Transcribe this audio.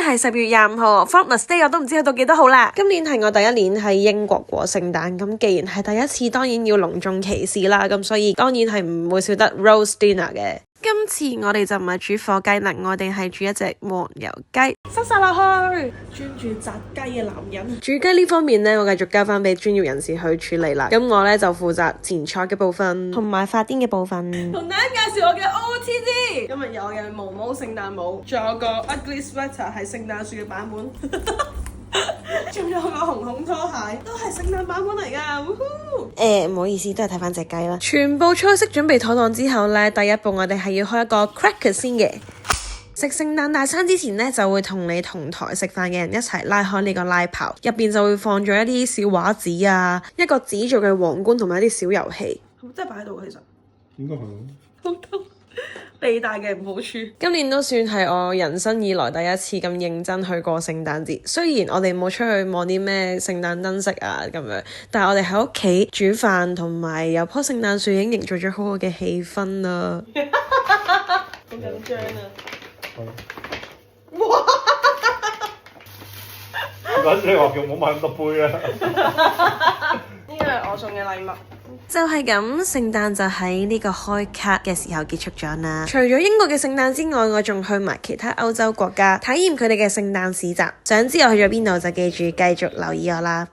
係10月25號 Father's Day， 我都唔知去到幾多號啦。今年係我第一年喺英國過聖誕，咁既然係第一次，當然要隆重其事啦。咁所以當然係唔會少得 roast dinner 嘅。今次我哋就唔係煮火雞啦，我哋係煮一隻黃油雞，塞晒落去。專注炸雞嘅男人。煮雞呢方面呢，我繼續交翻俾專業人士去處理啦。咁我呢，就負責前菜嘅部分，同埋發癲嘅部分。同大家介紹我嘅 OOTD。今日有我嘅毛毛聖誕帽，仲有個 ugly sweater 係聖誕樹嘅版本。仲有個紅紅拖鞋，都係聖誕版本嚟㗎。唔好意思，都係睇翻隻雞啦。全部菜式準備妥當之後呢，第一步我哋係要開一個 cracker 先嘅。食聖誕大餐之前呢，就會同你同台食飯嘅人一齊拉開呢個拉炮，入邊就會放咗一啲小畫紙啊，一個紙做嘅皇冠同埋一啲小遊戲。係咪真係擺喺度？其實應該係好多地大嘅唔好處。今年都算係我人生以來第一次咁認真去過聖誕節。雖然我哋冇出去望啲咩聖誕燈飾啊咁樣，但係我哋喺屋企煮飯同埋有棵聖誕樹已經營造咗好好嘅氣氛啦。好緊張啊！哇！嗰陣你話叫唔好買咁多杯啊！呢個係我送嘅禮物。就係咁，聖誕就喺呢個開卡嘅時候結束咗啦。除咗英國嘅聖誕之外，我仲去埋其他歐洲國家體驗佢哋嘅聖誕市集。想知我去咗邊度就記住繼續留意我啦。